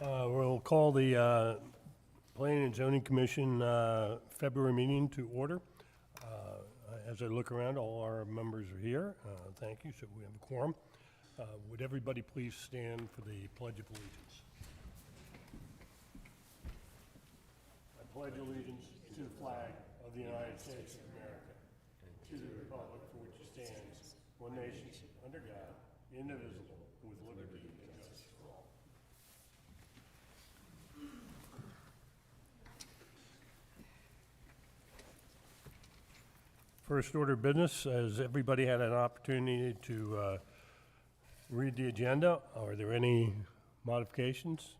We'll call the Planning and Zoning Commission February meeting to order. As I look around, all our members are here. Thank you, so we have a quorum. Would everybody please stand for the Pledge of Allegiance? I pledge allegiance to the flag of the United States of America, to the republic for which it stands, one nation, under God, indivisible, with liberty and justice for all. First order of business, has everybody had an opportunity to read the agenda? Are there any modifications?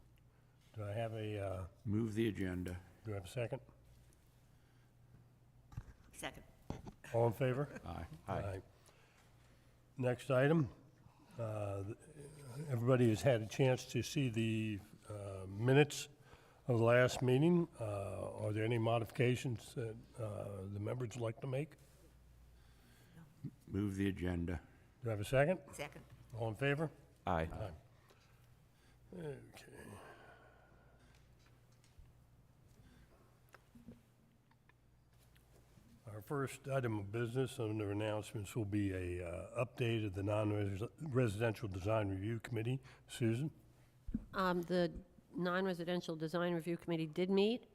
Do I have a, Move the agenda. do I have a second? Second. All in favor? Aye. Next item. Everybody has had a chance to see the minutes of the last meeting. Are there any modifications that the members would like to make? Move the agenda. Do I have a second? Second. All in favor? Aye. Okay. Our first item of business under announcements will be a update of the non-residential design review committee. Susan? The Non-Residential Design Review Committee did meet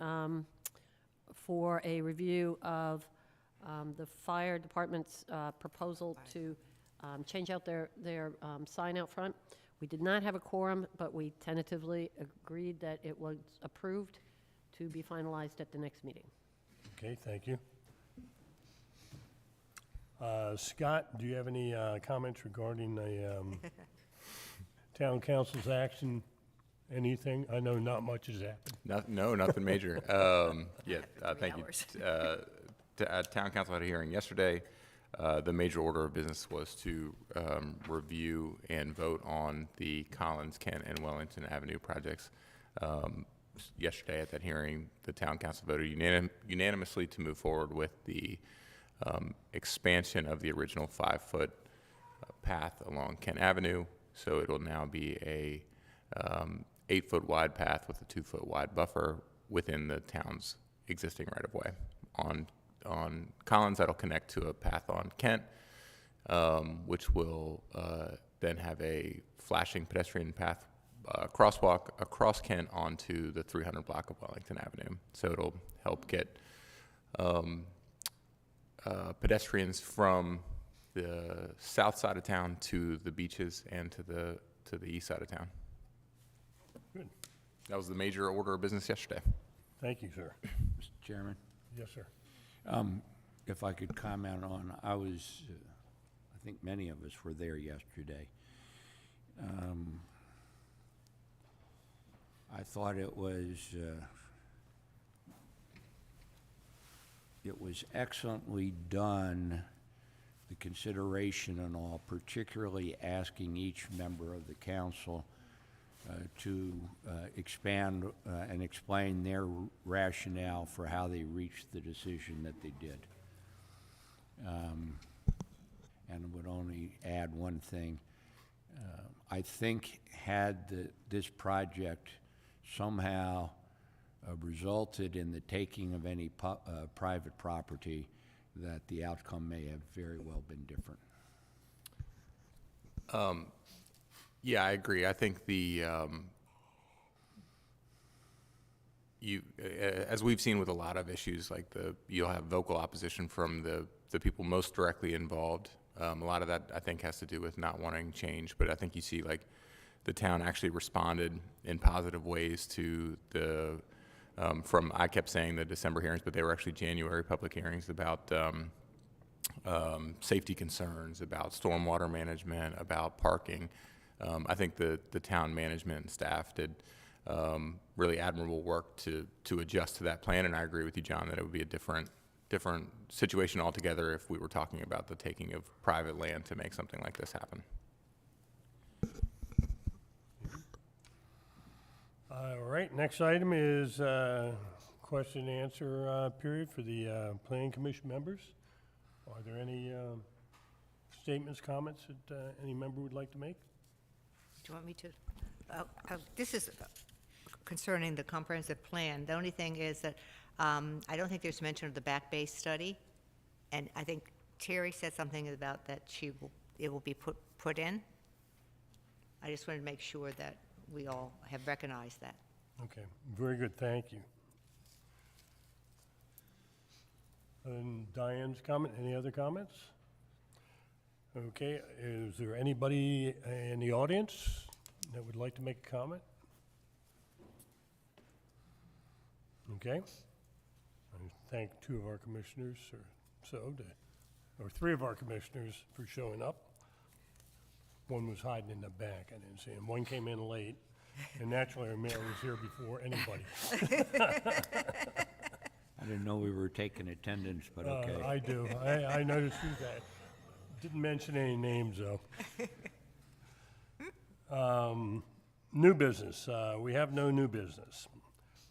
for a review of the fire department's proposal to change out their sign out front. We did not have a quorum, but we tentatively agreed that it was approved to be finalized at the next meeting. Okay, thank you. Scott, do you have any comments regarding the town council's action? Anything? I know not much has happened. No, nothing major. Thank you. hours. Town council had a hearing yesterday. The major order of business was to review and vote on the Collins, Kent, and Wellington Avenue projects. Yesterday at that hearing, the town council voted unanimously to move forward with the expansion of the original 5-foot path along Kent Avenue. So it'll now be a 8-foot wide path with a 2-foot wide buffer within the town's existing right-of-way. On Collins, that'll connect to a path on Kent, which will then have a flashing pedestrian path crosswalk across Kent onto the 300 block of Wellington Avenue. So it'll help get pedestrians from the south side of town to the beaches and to the east side of town. Good. That was the major order of business yesterday. Thank you, sir. Mr. Chairman, Yes, sir. if I could comment on, I think many of us were there yesterday. I thought it was excellently done, the consideration and all, particularly asking each member of the council to expand and explain their rationale for how they reached the decision that they did. And would only add one thing. I think had this project somehow resulted in the taking of any private property, that the outcome may have very well been different. Yeah, I agree. I think as we've seen with a lot of issues, like you'll have vocal opposition from the people most directly involved. A lot of that, I think, has to do with not wanting change. But I think you see, like, the town actually responded in positive ways to I kept saying the December hearings, but they were actually January public hearings about safety concerns, about stormwater management, about parking. I think the town management and staff did really admirable work to adjust to that plan, and I agree with you, John, that it would be a different situation altogether if we were talking about the taking of private land to make something like this happen. All right, next item is question and answer period for the Planning Commission members. Are there any statements, comments that any member would like to make? Do you want me to? This is concerning the comprehensive plan. The only thing is that I don't think there's mention of the back bay study, and I think Terry said something about that it will be put in. I just wanted to make sure that we all have recognized that. Okay, very good, thank you. And Diane's comment, any other comments? Okay, is there anybody in the audience that would like to make a comment? Okay. I thank two of our commissioners, or three of our commissioners for showing up. One was hiding in the back, I didn't see him. One came in late, and naturally our mayor was here before anybody. I didn't know we were taking attendance, but okay. I do, I noticed that. Didn't mention any names, though. New business, we have no new business.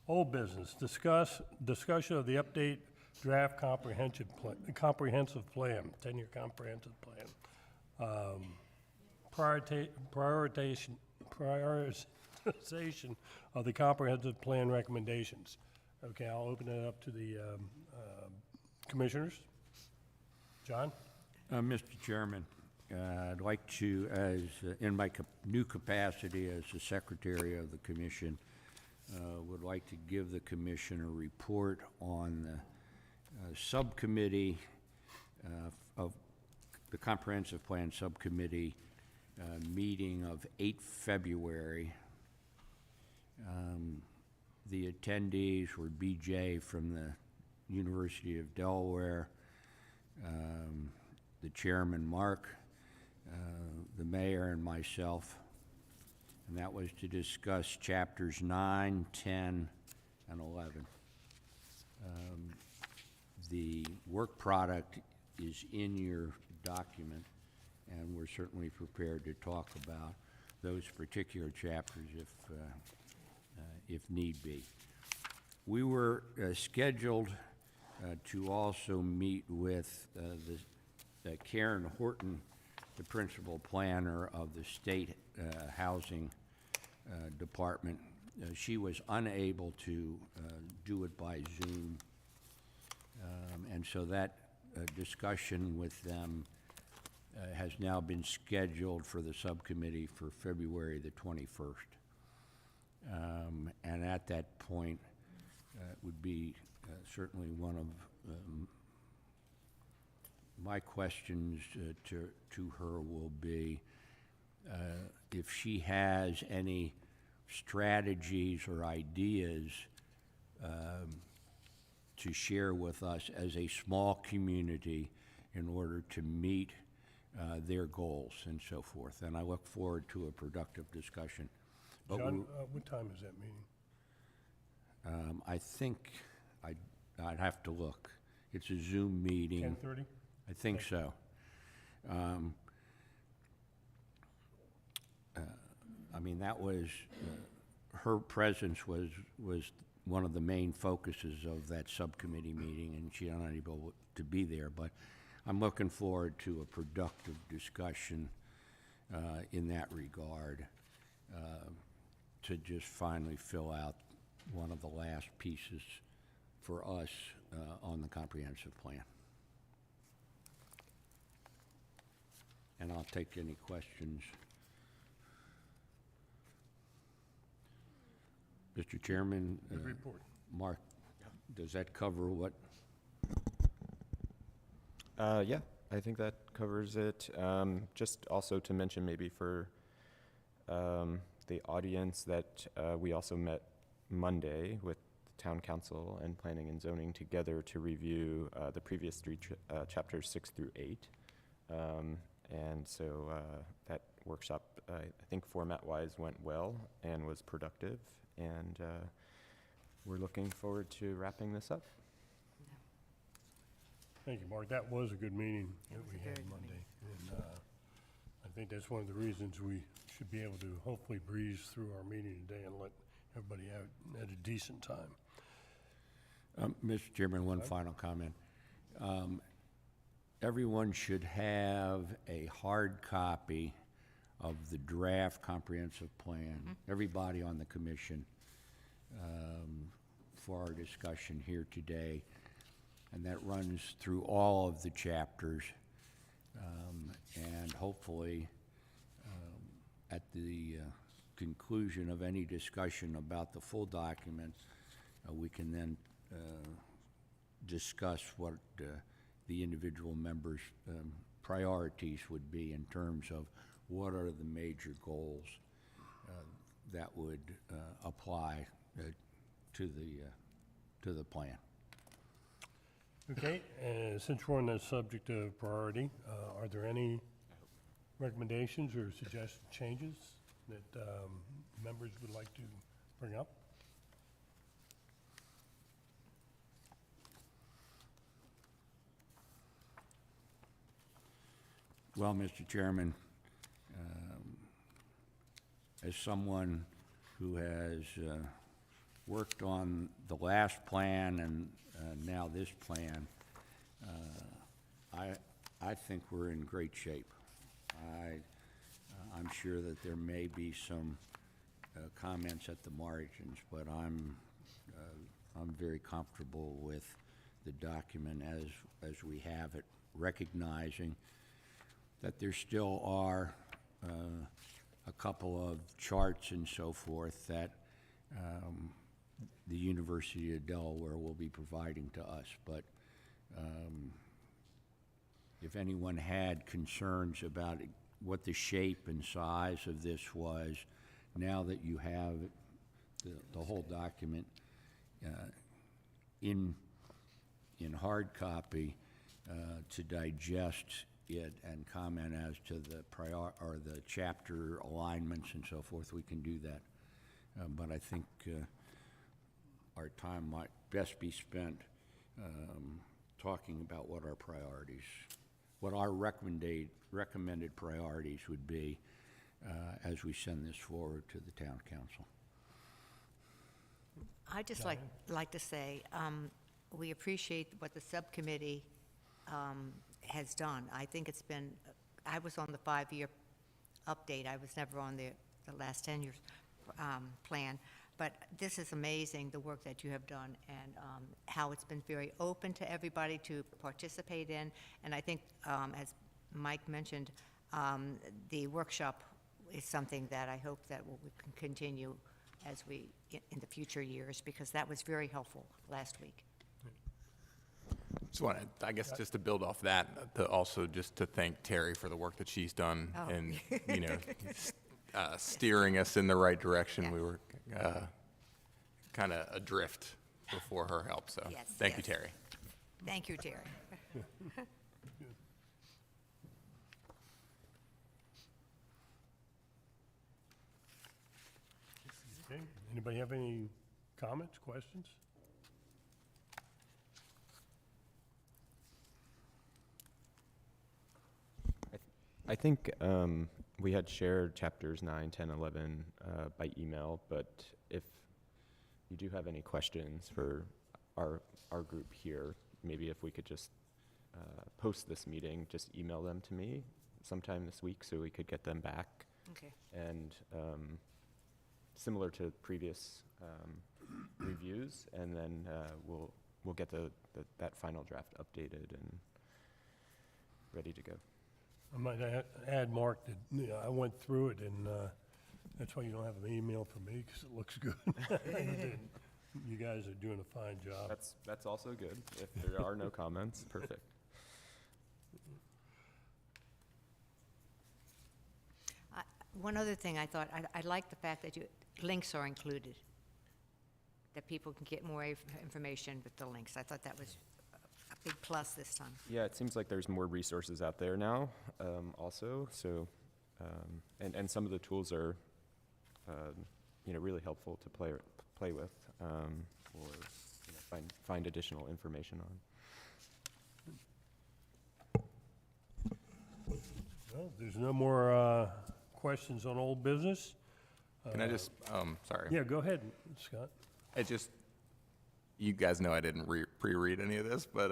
Old business, discussion of the update draft comprehensive plan, 10-year comprehensive plan. Prioritization of the comprehensive plan recommendations. Okay, I'll open it up to the commissioners. John? Mr. Chairman, I'd like to, as in my new capacity as the Secretary of the Commission, would like to give the Commission a report on the subcommittee of the Comprehensive Plan Subcommittee meeting of 8 February. The attendees were BJ from the University of Delaware, the chairman, Mark, the mayor, and myself. And that was to discuss chapters 9, 10, and 11. The work product is in your document, and we're certainly prepared to talk about those particular chapters if need be. We were scheduled to also meet with Karen Horton, the principal planner of the State Housing Department. She was unable to do it by Zoom, and so that discussion with them has now been scheduled for the subcommittee for February the 21st. And at that point, it would be certainly one of my questions to her will be if she has any strategies or ideas to share with us as a small community in order to meet their goals and so forth. And I look forward to a productive discussion. But John, what time is that meeting? I think I'd have to look. It's a Zoom meeting. 10:30? I think so. I mean, that was, her presence was one of the main focuses of that subcommittee meeting, and she's unable to be there. But I'm looking forward to a productive discussion in that regard to just finally fill out one of the last pieces for us on the comprehensive plan. And I'll take any questions. Mr. Chairman, Good report. Mark, does that cover what? Yeah, I think that covers it. Just also to mention maybe for the audience that we also met Monday with the Town Council and Planning and Zoning together to review the previous three chapters 6 through 8. And so that workshop, I think format-wise went well and was productive. And we're looking forward to wrapping this up. Thank you, Mark. That was a good meeting that was we a had very good Monday. And I think that's one of the reasons we should be able to hopefully breeze through our meeting today and let everybody out at a decent time. Mr. Chairman, one final comment. Everyone should have a hard copy of the draft comprehensive plan, everybody on the commission. for our discussion here today, and that runs through all of the chapters. And hopefully, at the conclusion of any discussion about the full document, we can then discuss what the individual members' priorities would be in terms of what are the major goals that would apply to the plan. Okay, since we're on the subject of priority, are there any recommendations or suggested changes that members would like to bring up? Well, Mr. Chairman, as someone who has worked on the last plan and now this plan, I think we're in great shape. I'm sure that there may be some comments at the margins, but I'm very comfortable with the document as we have it, recognizing that there still are a couple of charts and so forth that the University of Delaware will be providing to us. But if anyone had concerns about what the shape and size of this was, now that you have the whole document in hard copy to digest it and comment as to the the chapter alignments and so forth, we can do that. But I think our time might best be spent talking about what our priorities, what our recommended priorities would be as we send this forward to the town council. I'd just like to say, we appreciate what the subcommittee has done. I think it's been, I was on the 5-year update. I was never on the last 10 years plan. But this is amazing, the work that you have done, and how it's been very open to everybody to participate in. And I think, as Mike mentioned, the workshop is something that I hope that we can continue as in the future years, because that was very helpful last week. Just want to, I guess, just to build off that, also just to thank Terry for the work that she's done Oh. and, steering us in the right direction. Yeah. We were kind of adrift before her help, so Yes, thank you, yes. Terry. Thank you, Terry. Okay, anybody have any comments, questions? I think we had shared chapters 9, 10, 11 by email, but if you do have any questions for our group here, maybe if we could just post this meeting, just email them to me sometime this week so we could get them back. Okay. And similar to previous reviews, and then we'll get that final draft updated and ready to go. I might add, Mark, that I went through it, and that's why you don't have an email from me, because it looks good. You guys are doing a fine job. That's also good. If there are no comments, perfect. One other thing I thought, I like the fact that links are included, that people can get more information with the links. I thought that was a big plus this time. Yeah, it seems like there's more resources out there now, also. So, and some of the tools are, really helpful to play with, or find additional information on. Well, there's no more questions on old business. Can I just, sorry. Yeah, go ahead, Scott. You guys know I didn't pre-read any of this, but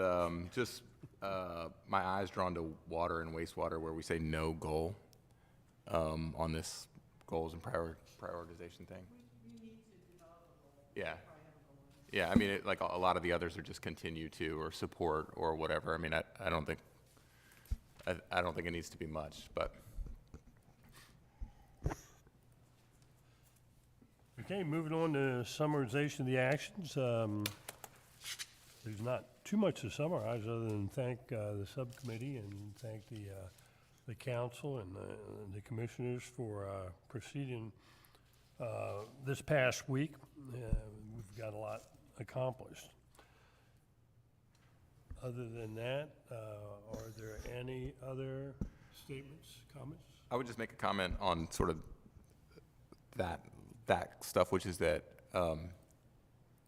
my eye's drawn to water and wastewater where we say no goal on this goals and prioritization thing. Yeah. Yeah, I mean, like a lot of the others are just continue to or support or whatever. I mean, I don't think, I don't think it needs to be much, but. Okay, moving on to summarization of the actions. There's not too much to summarize other than thank the subcommittee and thank the council and the commissioners for proceeding this past week. We've got a lot accomplished. Other than that, are there any other statements, comments? I would just make a comment on sort of that stuff, which is that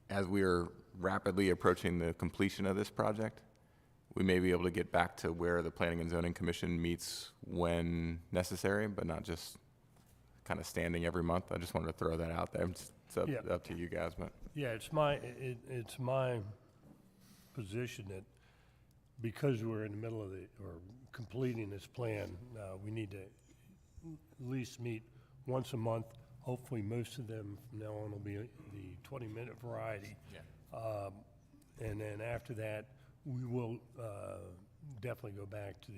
as we are rapidly approaching the completion of this project, we may be able to get back to where the Planning and Zoning Commission meets when necessary, but not just kind of standing every month. I just wanted to throw that out there. It's Yeah. up to you guys, but. Yeah, it's my position that because we're in the middle of or completing this plan, we need to at least meet once a month. Hopefully, most of them from now on will be the 20-minute variety. Yeah. And then after that, we will definitely go back to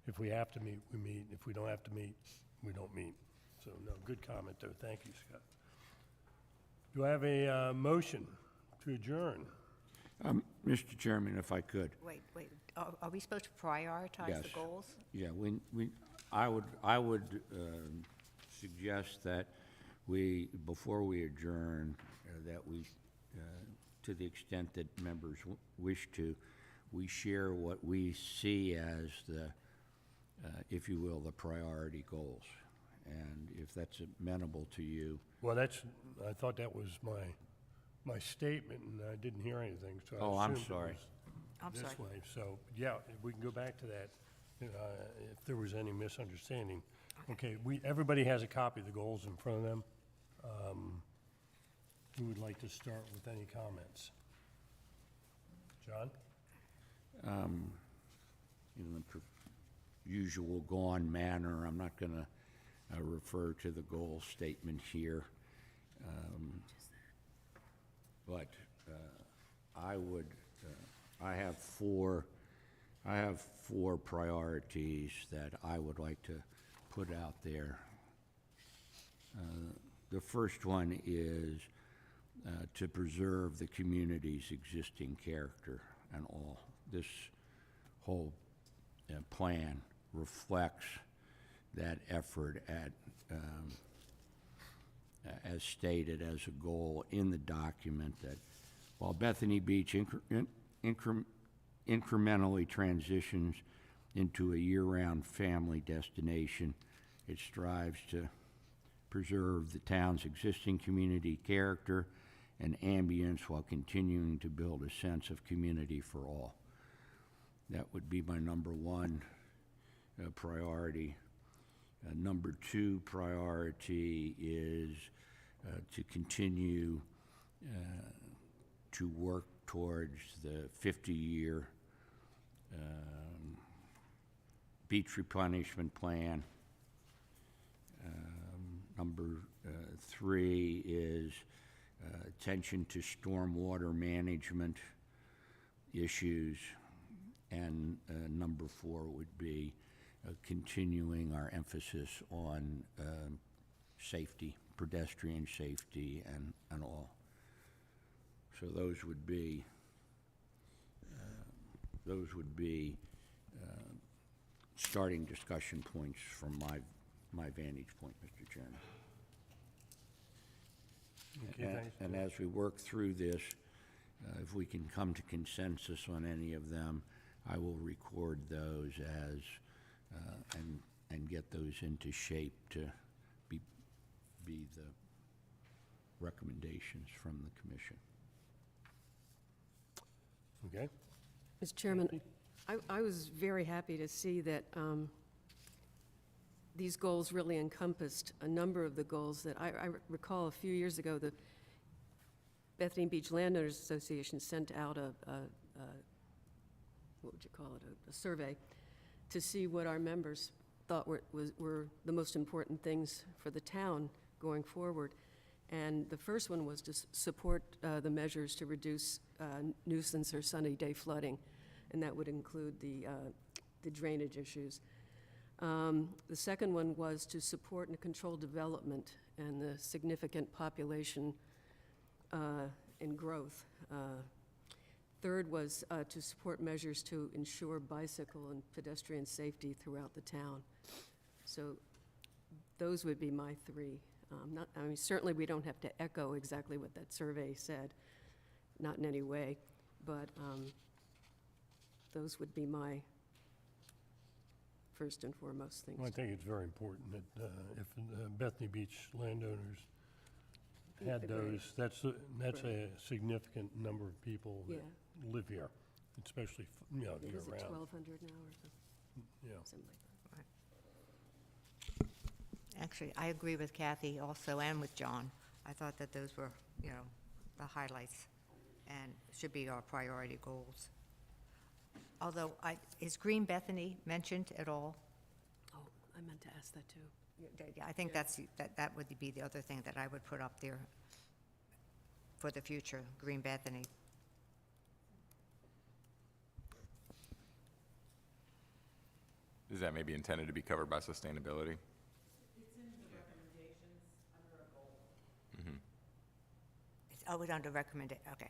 if we have to meet, we meet. If we don't have to meet, we don't meet. So, no, good comment there. Thank you, Scott. Do I have a motion to adjourn? Mr. Chairman, if I could. Wait, are we supposed to prioritize the Yes. goals? Yeah, I would suggest that before we adjourn, that we, to the extent that members wish to, we share what we see as the, if you will, the priority goals. And if that's amenable to you, Well, I thought that was my statement, and I didn't hear anything, so I Oh, I'm assumed it sorry. was I'm this sorry. way. So, yeah, we can go back to that if there was any misunderstanding. Okay, everybody has a copy of the goals in front of them. Who would like to start with any comments? John? in the usual gone manner, I'm not going to refer to the goal statement here. But I have four priorities that I would like to put out there. The first one is to preserve the community's existing character and all. This whole plan reflects that effort as stated as a goal in the document, that while Bethany Beach incrementally transitions into a year-round family destination, it strives to preserve the town's existing community character and ambience while continuing to build a sense of community for all. That would be my number one priority. Number two priority is to continue to work towards the 50-year beach replenishment plan. Number three is attention to stormwater management issues. And number four would be continuing our emphasis on safety, pedestrian safety, and all. So those would be starting discussion points from my vantage point, Mr. Chairman. Okay, thanks. And as we work through this, if we can come to consensus on any of them, I will record those as, and get those into shape to be the recommendations from the commission. Okay? Mr. Chairman, I was very happy to see that these goals really encompassed a number of the goals that I recall a few years ago, the Bethany Beach Landowners Association sent out what would you call it, a survey to see what our members thought were the most important things for the town going forward. And the first one was to support the measures to reduce nuisance or sunny day flooding, and that would include the drainage issues. The second one was to support and control development and the significant population and growth. Third was to support measures to ensure bicycle and pedestrian safety throughout the town. So those would be my three. I mean, certainly we don't have to echo exactly what that survey said, not in any way, but those would be my first and foremost things. Well, I think it's very important that if Bethany Beach landowners had Agree. those, that's a significant number of people that Yeah. live here, especially, Is it year-round. 1,200 now or something? Yeah. Something like that. Actually, I agree with Kathy also, and with John. I thought that those were, the highlights, and should be our priority goals. Although, is Green Bethany mentioned at all? Oh, I meant to ask that too. I think that would be the other thing that I would put up there for the future, Green Bethany. Is that maybe intended to be covered by sustainability? It's under recommended, okay.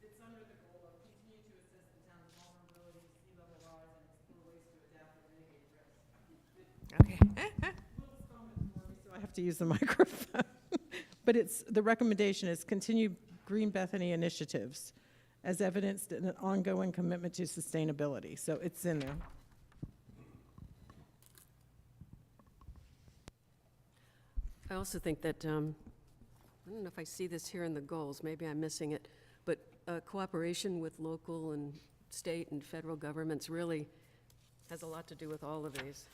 It's under the goal of continue to assess the town's vulnerability to sea level rise and explore ways to adapt and mitigate risk. Okay. Little comment for me, so I have to use the microphone. But the recommendation is continue Green Bethany initiatives as evidenced in an ongoing commitment to sustainability. So it's in there. I also think that, I don't know if I see this here in the goals, maybe I'm missing it, but cooperation with local and state and federal governments really has a lot to do with all of these.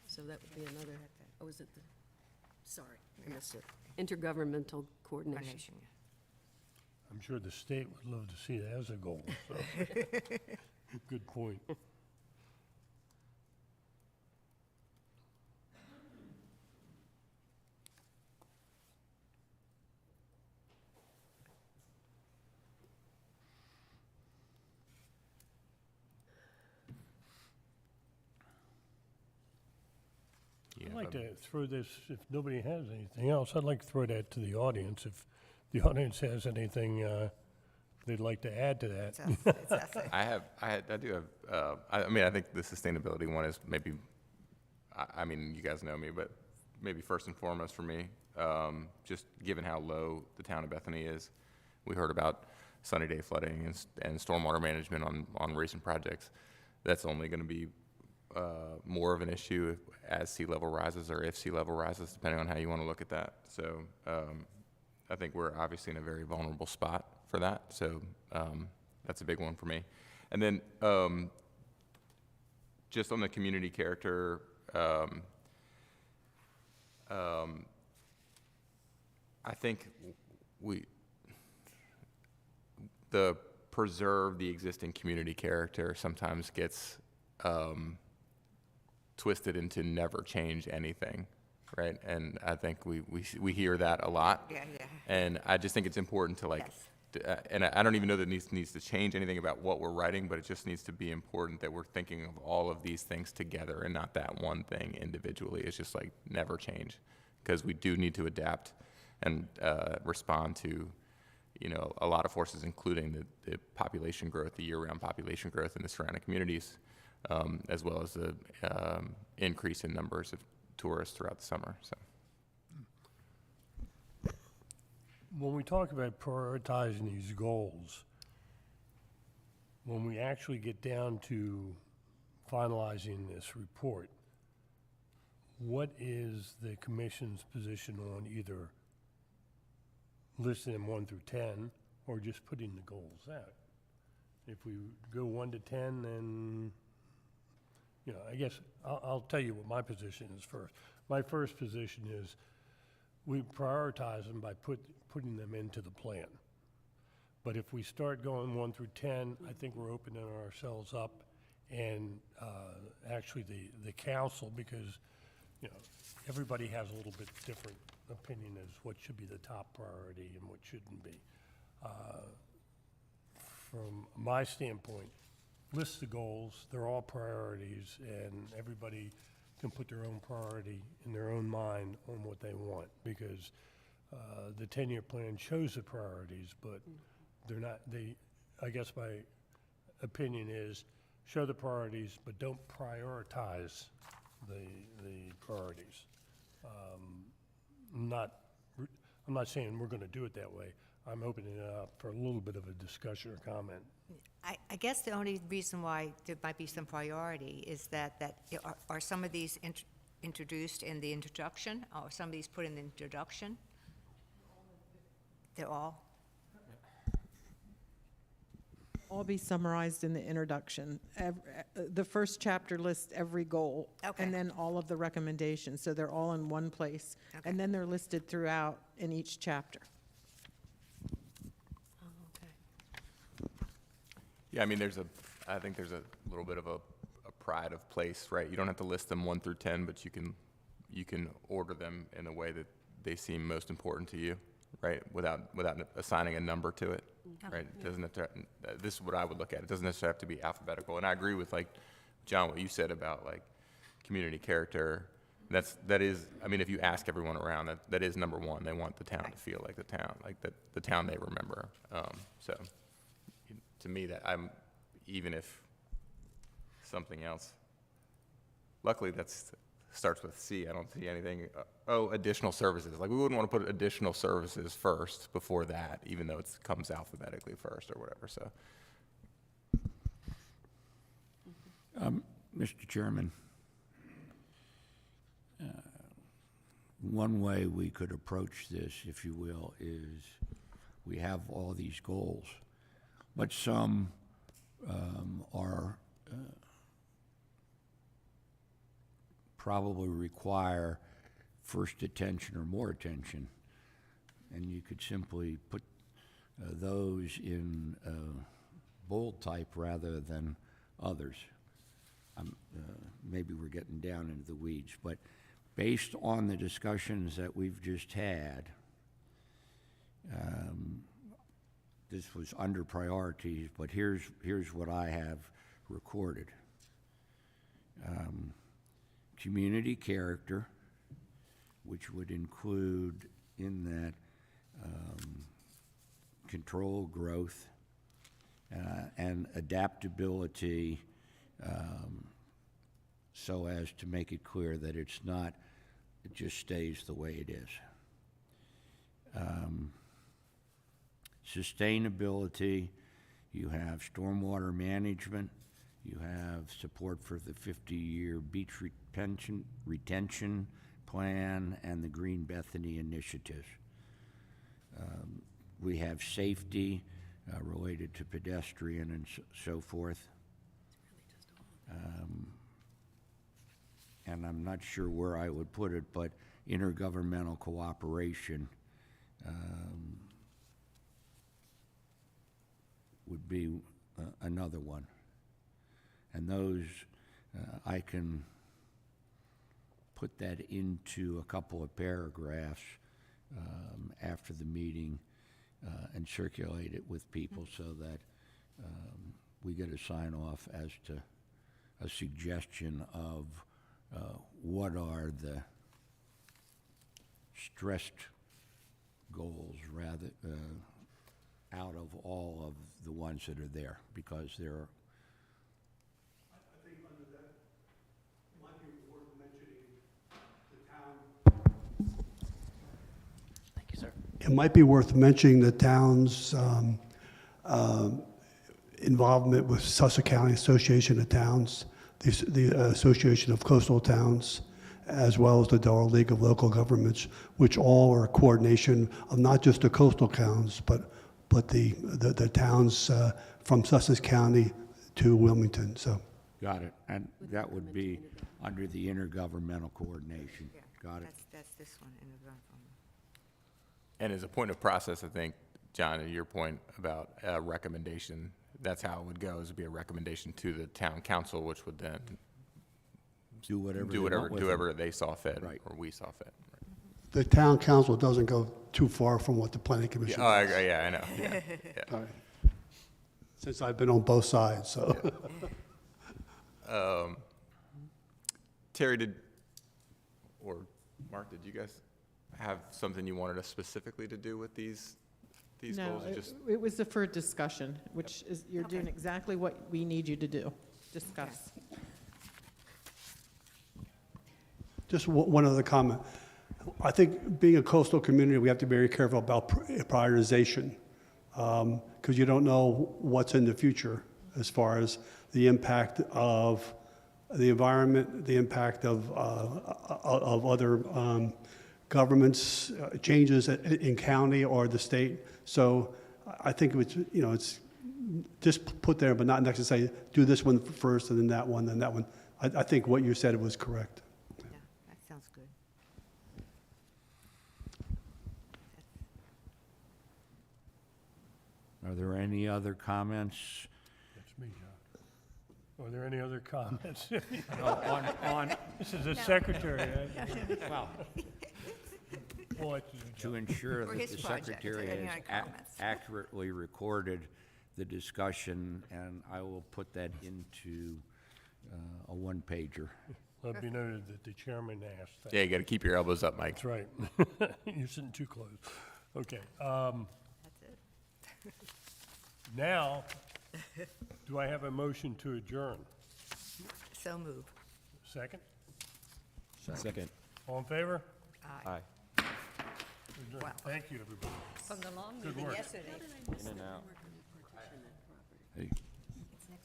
So that would be another, oh, is it the, sorry, I missed it. Intergovernmental coordination. Coordination, yeah. I'm sure the state would love to see that as a goal, so. Good point. Yeah, I'd like but- to throw this, if nobody has anything else, I'd like to throw that to the audience. If the audience has anything they'd like to add to that. It's us. I do have, I mean, I think the sustainability one is maybe, I mean, you guys know me, but maybe first and foremost for me, just given how low the town of Bethany is. We heard about sunny day flooding and stormwater management on recent projects. That's only going to be more of an issue as sea level rises, or if sea level rises, depending on how you want to look at that. So I think we're obviously in a very vulnerable spot for that. So that's a big one for me. And then just on the community character, I think the preserve the existing community character sometimes gets twisted into never change anything, right? And I think we hear that a lot. Yeah. And I just think it's important to Yes. and I don't even know that it needs to change anything about what we're writing, but it just needs to be important that we're thinking of all of these things together and not that one thing individually. It's just like never change, because we do need to adapt and respond to, a lot of forces, including the population growth, the year-round population growth in the surrounding communities, as well as the increase in numbers of tourists throughout the summer. So. When we talk about prioritizing these goals, when we actually get down to finalizing this report, what is the commission's position on either listing them 1 through 10 or just putting the goals out? If we go 1 to 10, then, I guess I'll tell you what my position is first. My first position is we prioritize them by putting them into the plan. But if we start going 1 through 10, I think we're opening ourselves up, and actually the council, because, you know, everybody has a little bit different opinion as what should be the top priority and what shouldn't be. From my standpoint, list the goals, they're all priorities, and everybody can put their own priority in their own mind on what they want, because the 10-year plan shows the priorities, but they're not, I guess my opinion is, show the priorities, but don't prioritize the priorities. I'm not saying we're gonna do it that way. I'm opening it up for a little bit of a discussion or comment. I guess the only reason why there might be some priority is that are some of these introduced in the introduction, or some of these put in the introduction? They're all? All be summarized in the introduction. The first chapter lists every goal. Okay. And then all of the recommendations, so they're all in one place. Okay. And then they're listed throughout in each chapter. Oh, okay. Yeah, I mean, I think there's a little bit of a pride of place, right? You don't have to list them 1 through 10, but you can order them in the way that they seem most important to you, right? Without assigning a number to it, right? It doesn't have to, this is what I would look at. It doesn't necessarily have to be alphabetical. And I agree with, like, John, what you said about, like, community character. That is, I mean, if you ask everyone around, that is number one. They want the town to feel like the town, like the town they remember. So to me, even if something else, luckily starts with C. I don't see anything, additional services. Like, we wouldn't want to put additional services first before that, even though it comes alphabetically first or whatever, so. Mr. Chairman, one way we could approach this, if you will, is we have all these goals, but some are probably require first attention or more attention, and you could simply put those in bold type rather than others. Maybe we're getting down into the weeds, but based on the discussions that we've just had, this was under priorities, but here's what I have recorded. Community character, which would include in that control growth and adaptability, so as to make it clear that it just stays the way it is. Sustainability, you have stormwater management, you have support for the 50-year beach retention plan and the Green Bethany initiative. We have safety related to pedestrian and so forth. And I'm not sure where I would put it, but intergovernmental cooperation would be another one. And those, I can put that into a couple of paragraphs after the meeting and circulate it with people so that we get a sign off as to a suggestion of what are the stressed goals rather out of all of the ones that are there, because there are. I think under that, it might be worth mentioning the town. Thank you, sir. It might be worth mentioning the town's involvement with Sussex County Association of Towns, the Association of Coastal Towns, as well as the Delaware League of Local Governments, which all are a coordination of not just the coastal towns, but the towns from Sussex County to Wilmington. So, Got it. And that would be under the intergovernmental coordination. Yeah. Got it. That's this one in the front. And as a point of process, I think, John, to your point about a recommendation, that's how it would go, is it'd be a recommendation to the town council, which would then Do whatever they do want whatever, with do it. whatever they saw fit, Right. or we saw fit. The town council doesn't go too far from what the planning commission Oh, does. yeah, I know, yeah. All right. Since I've been on both sides, so. Terry, or Mark, did you guys have something you wanted us specifically to do with these No, goals? Or just it was for discussion, which is, you're doing exactly what we need you to do, discuss. Just one other comment. I think being a coastal community, we have to be very careful about prioritization, because you don't know what's in the future as far as the impact of the environment, the impact of other governments, changes in county or the state. So I think it's just put there, but not next to say, do this one first and then that one, then that one. I think what you said was correct. Yeah, that sounds good. Are there any other comments? That's me, John. Are there any other comments? On, This is the secretary. well, We'll let you do to ensure For that his the project, secretary any has other comments? accurately recorded the discussion, and I will put that into a one-pager. Let it be noted that the chairman asked that. Yeah, you got to keep your elbows up, Mike. That's right. You're sitting too close. Okay. That's it. Now, do I have a motion to adjourn? So move. Second? Second. All in favor? Aye. Adjourn. Wow. Thank you, everybody. From the long Good meeting work. yesterday. In and out. Hey,